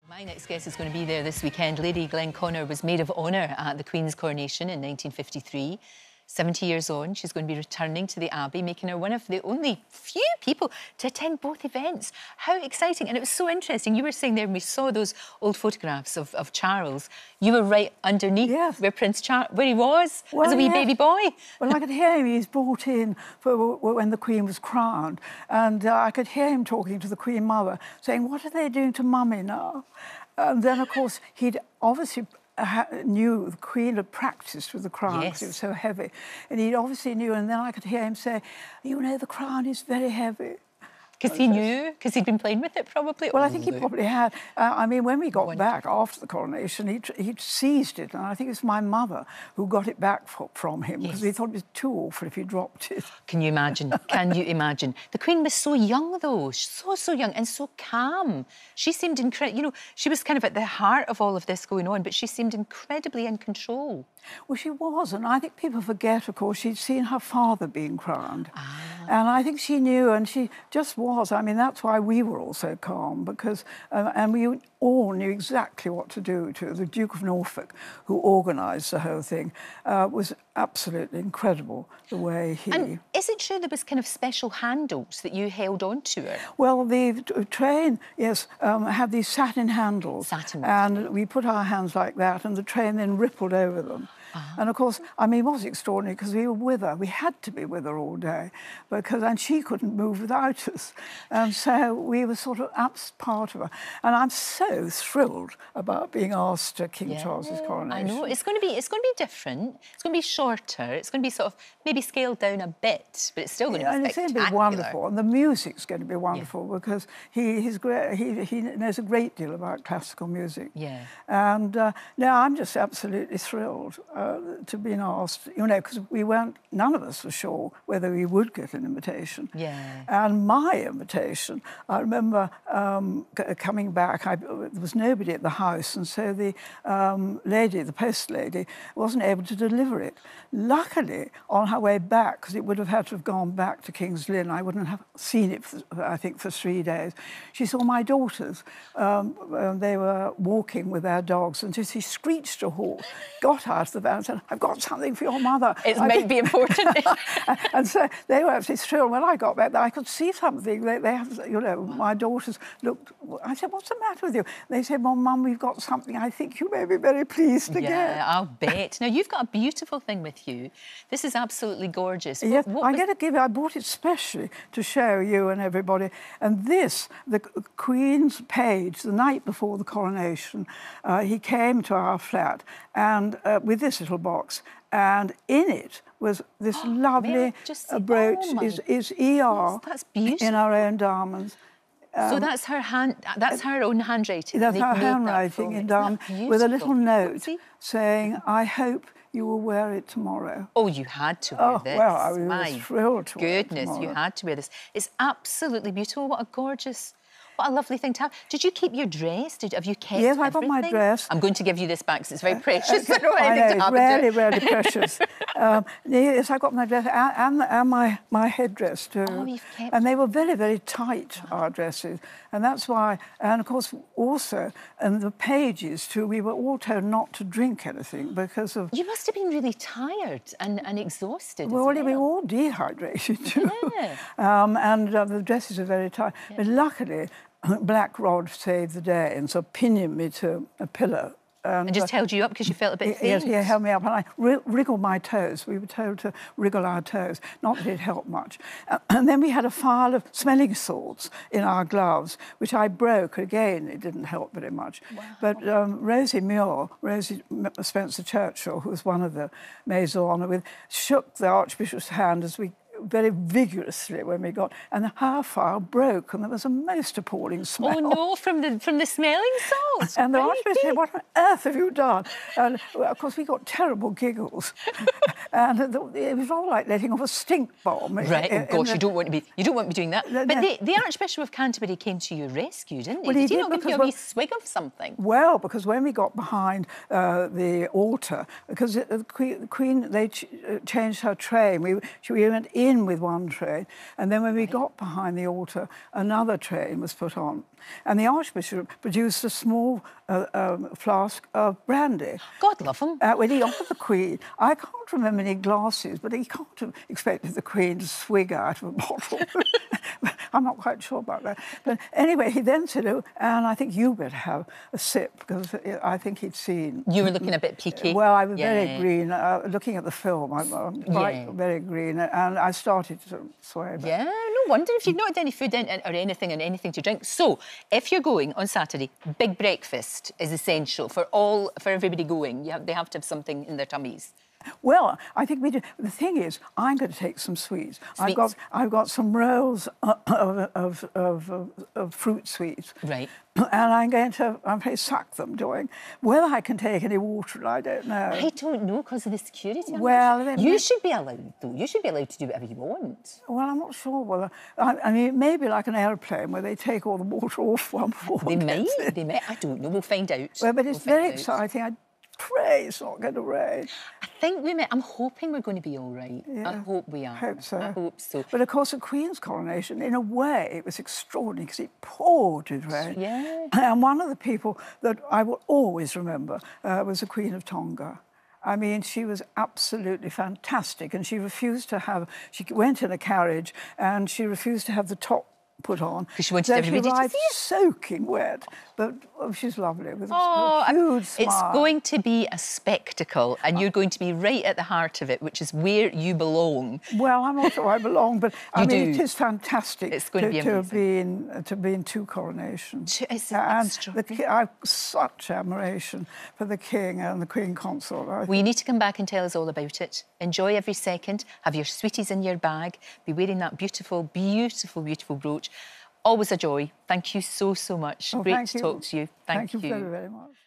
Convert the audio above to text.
My next guest is going to be there this weekend. Lady Glenconner was maid of honour at the Queen's Coronation in 1953. 70 years on, she's going to be returning to the Abbey, making her one of the only few people to attend both events. How exciting. And it was so interesting. You were saying there, when we saw those old photographs of Charles, you were right underneath where Prince Charles, where he was as a wee baby boy. Well, I could hear him. He was brought in for when the Queen was crowned. And I could hear him talking to the Queen Mother, saying, what are they doing to Mummy now? And then, of course, he'd obviously knew the Queen had practised with the crown because it was so heavy. And he obviously knew, and then I could hear him say, you know, the crown is very heavy. Because he knew? Because he'd been playing with it, probably? Well, I think he probably had. I mean, when we got back after the coronation, he'd seized it, and I think it's my mother who got it back from him, because we thought it was too awful if he dropped it. Can you imagine? Can you imagine? The Queen was so young, though, so young and so calm. She seemed incredible. You know, she was kind of at the heart of all of this going on, but she seemed incredibly in control. Well, she was, and I think people forget, of course, she'd seen her father being crowned. And I think she knew, and she just was. I mean, that's why we were all so calm, because, and we all knew exactly what to do to the Duke of Norfolk, who organised the whole thing, was absolutely incredible, the way he... And is it true there was kind of special handles that you held on to her? Well, the train, had these satin handles. Satin. And we put our hands like that, and the train then rippled over them. And, of course, I mean, it was extraordinary because we were with her. We had to be with her all day, and she couldn't move without us. And so we were sort of part of her. And I'm so thrilled about being asked to King Charles's coronation. I know. It's going to be different. It's going to be shorter. It's going to be sort of maybe scaled down a bit, but it's still going to be spectacular. And it's going to be wonderful. And the music's going to be wonderful because he's great. He knows a great deal about classical music. Yeah. And now I'm just absolutely thrilled to being asked, you know, because none of us were sure whether we would get an invitation. Yeah. And my invitation, I remember coming back, there was nobody at the house, and so the lady, the post lady, wasn't able to deliver it. Luckily, on her way back, because it would have had to have gone back to King's Lynn, I wouldn't have seen it, I think, for 3 days. She saw my daughters. They were walking with their dogs, and she screeched to a halt, got out of the van and said, I've got something for your mother. It might be important. And so they were absolutely thrilled. When I got back, I could see something. They have, you know, my daughters looked... I said, what's the matter with you? They said, well, Mum, we've got something I think you may be very pleased to get. Yeah, I'll bet. Now, you've got a beautiful thing with you. This is absolutely gorgeous. Yes, I bought it specially to show you and everybody. And this, the Queen's page, the night before the coronation, he came to our flat and with this little box, and in it was this lovely brooch, is ER that's beautiful. In our own diamonds. So that's her that's her own handwriting. That's her handwriting in diamond, with a little note saying, I hope you will wear it tomorrow. Oh, you had to wear this. Well, I was thrilled to wear it tomorrow. Goodness, you had to wear this. It's absolutely beautiful. What a gorgeous... What a lovely thing to have. Did you keep your dress? Have you kept Yes, I got my dress. I'm going to give you this back because it's very precious. I know, it's really precious. Yes, I got my dress and my headdress too. Oh, you've kept... And they were very, very tight, our dresses. And that's why, and of course, also, and the pages too, we were all told not to drink anything because of... You must have been really tired and exhausted. Well, we were all dehydrated too. And the dresses are very tight. But luckily, Black Rod saved the day and so pinioned me to a pillar. And just held you up because you felt a bit faint? Yes, he held me up and I wriggled my toes. We were told to wriggle our toes. Not that it helped much. And then we had a file of smelling salts in our gloves, which I broke. Again, it didn't help very much. Wow. But Rosie Spencer Churchill, who was one of the maids of honour, shook the Archbishop's hand as we very vigorously when we got, and her file broke, and there was a most appalling smell. Oh no, from the smelling salts. And the Archbishop said, "What on earth have you done?" And of course we got terrible giggles, and it was all like letting off a stink bomb. Right, gosh, you don't want to be doing that. But the Archbishop of Canterbury came to your rescue, didn't he? Well, did he not give you a wee swig of something? Well, because when we got behind the altar, because the Queen, they changed her train, we went in in with one train, and then when we got behind the altar, another train was put on. And the Archbishop produced a small flask of brandy. God love him. When he offered the Queen, I can't remember any glasses, but he can't have expected the Queen to swig out of a bottle. I'm not quite sure about that. But anyway, he then said, oh, and I think you better have a sip, because I think he'd seen... You were looking a bit peaky. Well, I was very green. Looking at the film, I'm quite very green, and I started to swear. Yeah, no wonder if you've not had any food in, or anything and anything to drink. So, if you're going on Saturday, big breakfast is essential for everybody going. They have to have something in their tummies. Well, I think we do. The thing is, I'm going to take some sweets. I've got some rolls of fruit sweets. Right. And I'm going to suck them doing. Whether I can take any water, I don't know. I don't know, because of the security. Well, you should be allowed, though. You should be allowed to do whatever you want. Well, I'm not sure whether... I mean, maybe like an airplane where they take all the water off one before they might. I don't know. We'll find out. Well, but it's very exciting. I pray it's not going to rain. I think we may. I'm hoping we're going to be all right. Yeah, I hope we are. I hope so. I hope so. But of course, the Queen's coronation, in a way, it was extraordinary because it poured with rain. Yeah. And one of the people that I will always remember was the Queen of Tonga. I mean, she was absolutely fantastic, and she refused to have... She went in a carriage, and she refused to have the top put on. Because she wanted everybody to see it. Soaking wet, but she's lovely with a huge smile. It's going to be a spectacle, and you're going to be right at the heart of it, which is where you belong. Well, I'm not sure I belong, but I mean, it is fantastic. It's going to be amazing. to be in two coronations. It's and I've such admiration for the King and the Queen Consort. Well, you need to come back and tell us all about it. Enjoy every second. Have your sweeties in your bag. Be wearing that beautiful, beautiful, beautiful brooch. Always a joy. Thank you so, so much. Oh, Great to talk to you. Thank you very, very much.